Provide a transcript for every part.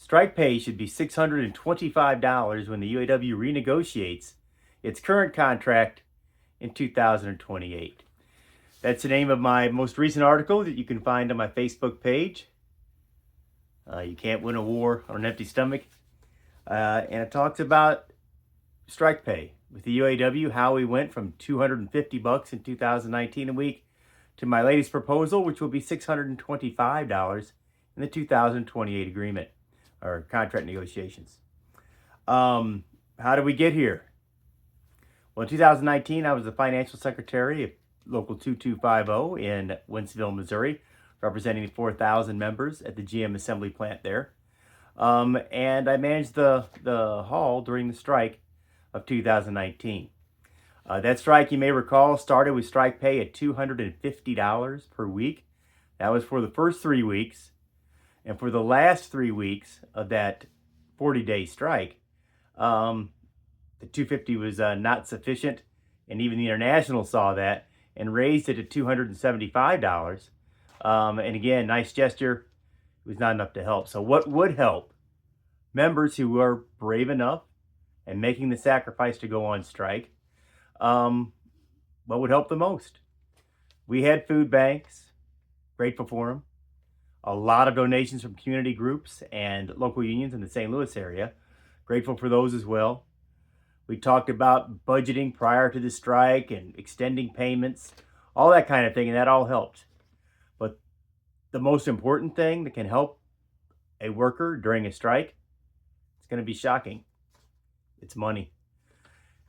Strike pay should be $625 when the UAW renegotiates its current contract in 2028. That's the name of my most recent article that you can find on my Facebook page. You can't win a war on an empty stomach. And it talks about strike pay with the UAW, how we went from $250 in 2019 a week to my latest proposal, which will be $625 in the 2028 agreement or contract negotiations. How did we get here? Well, in 2019, I was the financial secretary of Local 2250 in Wentzville, Missouri, representing 4,000 members at the GM assembly plant there. And I managed the hall during the strike of 2019. That strike, you may recall, started with strike pay at $250 per week. That was for the first 3 weeks. And for the last 3 weeks of that 40-day strike, the $250 was not sufficient. And even the International saw that and raised it to $275. And again, nice gesture. It was not enough to help. So what would help members who are brave enough and making the sacrifice to go on strike? What would help the most? We had food banks, grateful for them. A lot of donations from community groups and local unions in the St. Louis area. Grateful for those as well. We talked about budgeting prior to the strike and extending payments, all that kind of thing, and that all helped. But the most important thing that can help a worker during a strike, it's going to be shocking. It's money.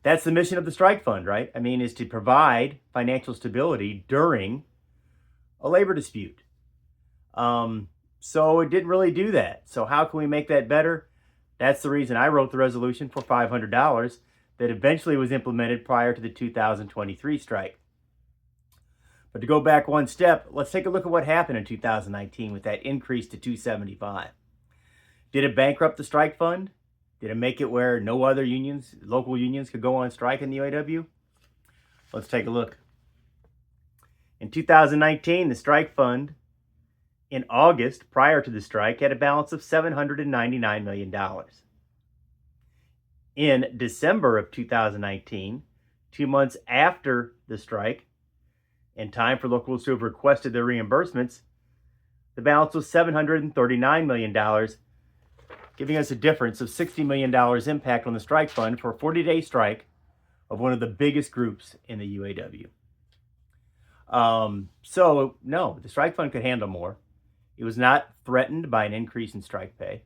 That's the mission of the strike fund, right? I mean, is to provide financial stability during a labor dispute. So it didn't really do that. So how can we make that better? That's the reason I wrote the resolution for $500 that eventually was implemented prior to the 2023 strike. But to go back one step, let's take a look at what happened in 2019 with that increase to $275. Did it bankrupt the strike fund? Did it make it where no other unions, local unions, could go on strike in the UAW? Let's take a look. In 2019, the strike fund in August, prior to the strike, had a balance of $799 million. In December of 2019, 2 months after the strike, in time for locals who have requested their reimbursements, the balance was $739 million, giving us a difference of $60 million impact on the strike fund for a 40-day strike of one of the biggest groups in the UAW. So, no, the strike fund could handle more. It was not threatened by an increase in strike pay.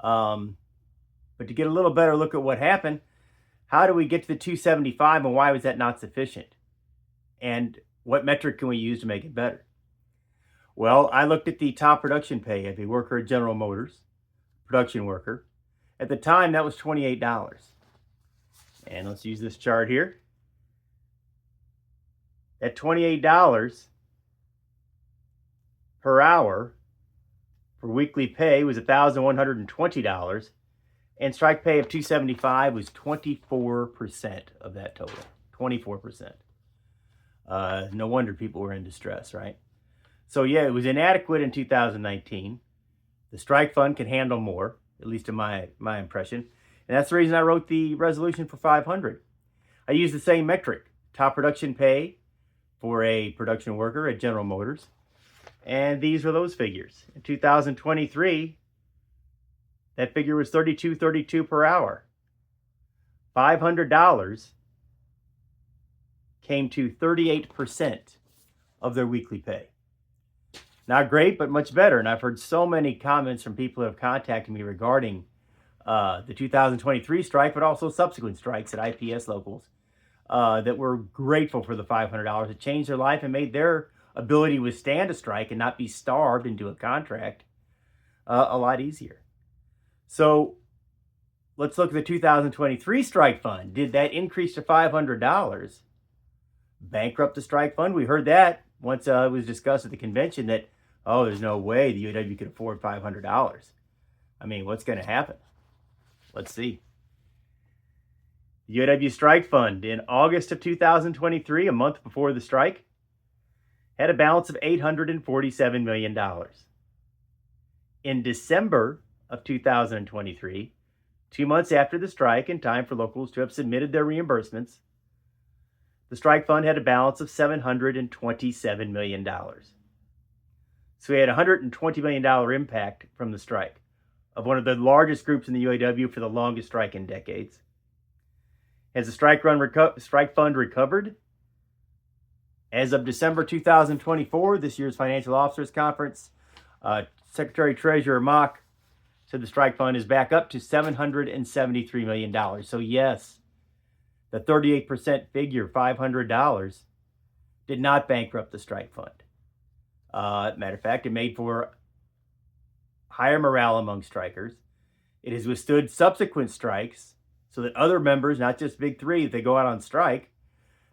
But to get a little better look at what happened, how do we get to the 275 and why was that not sufficient? And what metric can we use to make it better? Well, I looked at the top production pay of a worker at General Motors, production worker. At the time, that was $28. And let's use this chart here. At $28 per hour for weekly pay was $1,120. And strike pay of $275 was 24% of that total. 24%. No wonder people were in distress, right? So yeah, it was inadequate in 2019. The strike fund can handle more, at least in my impression. And that's the reason I wrote the resolution for $500. I used the same metric, top production pay for a production worker at General Motors. And these were those figures. In 2023, that figure was $32.32 per hour. $500 came to 38% of their weekly pay. Not great, but much better. And I've heard so many comments from people who have contacted me regarding the 2023 strike, but also subsequent strikes at IPS locals that were grateful for the $500. It changed their life and made their ability to withstand a strike and not be starved into a contract a lot easier. So let's look at the 2023 strike fund. Did that increase to $500 bankrupt the strike fund? We heard that once it was discussed at the convention that, oh, there's no way the UAW could afford $500. I mean, what's going to happen? Let's see. The UAW strike fund in August of 2023, a month before the strike, had a balance of $847 million. In December of 2023, 2 months after the strike, in time for locals to have submitted their reimbursements, the strike fund had a balance of $727 million. So we had a $120 million impact from the strike of one of the largest groups in the UAW for the longest strike in decades. Has the strike fund recovered? As of December 2024, this year's Financial Officers Conference, Secretary Treasurer Mock said the strike fund is back up to $773 million. So yes, the 38% figure, $500, did not bankrupt the strike fund. Matter of fact, it made for higher morale among strikers. It has withstood subsequent strikes so that other members, not just Big Three, if they go out on strike,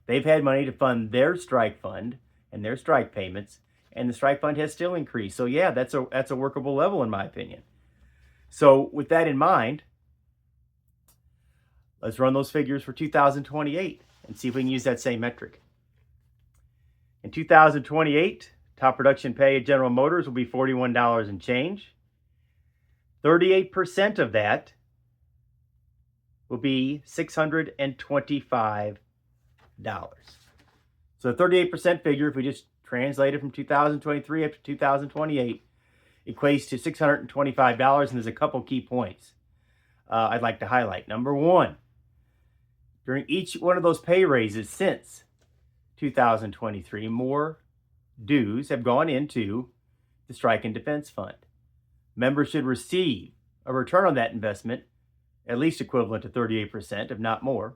they've had money to fund their strike fund and their strike payments, and the strike fund has still increased. So yeah, that's a workable level in my opinion. So with that in mind, let's run those figures for 2028 and see if we can use that same metric. In 2028, top production pay at General Motors will be $41 and change. 38% of that will be $625. So the 38% figure, if we just translate it from 2023 up to 2028, equates to $625, and there's a couple key points I'd like to highlight. Number one, during each one of those pay raises since 2023, more dues have gone into the Strike and Defense Fund. Members should receive a return on that investment at least equivalent to 38%, if not more.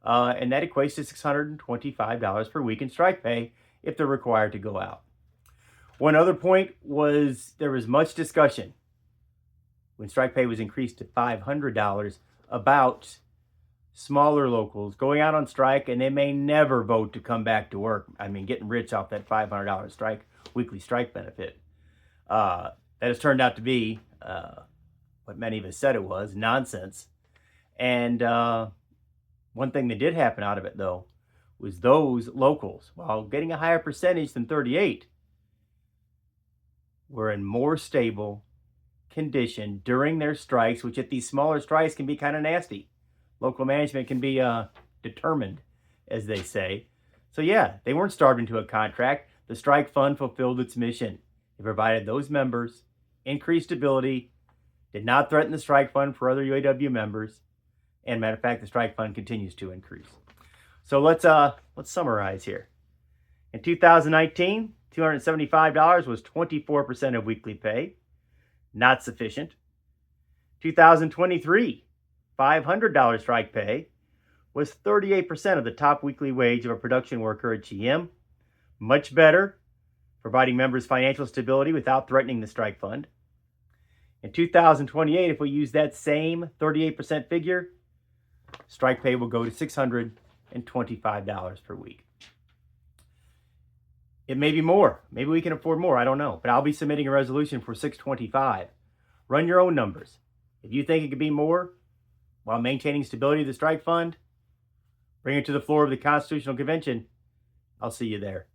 And that equates to $625 per week in strike pay if they're required to go out. One other point was there was much discussion when strike pay was increased to $500 about smaller locals going out on strike, and they may never vote to come back to work. I mean, getting rich off that $500 weekly strike benefit. That has turned out to be what many of us said it was, nonsense. And one thing that did happen out of it, though, was those locals, while getting a higher percentage than 38, were in more stable condition during their strikes, which at these smaller strikes can be kind of nasty. Local management can be determined, as they say. So yeah, they weren't starved into a contract. The strike fund fulfilled its mission. It provided those members increased stability, did not threaten the strike fund for other UAW members, and matter of fact, the strike fund continues to increase. So let's summarize here. In 2019, $275 was 24% of weekly pay, not sufficient. 2023, $500 strike pay was 38% of the top weekly wage of a production worker at GM. Much better, providing members financial stability without threatening the strike fund. In 2028, if we use that same 38% figure, strike pay will go to $625 per week. It may be more. Maybe we can afford more. I don't know. But I'll be submitting a resolution for $625. Run your own numbers. If you think it could be more while maintaining stability of the strike fund, bring it to the floor of the Constitutional Convention. I'll see you there.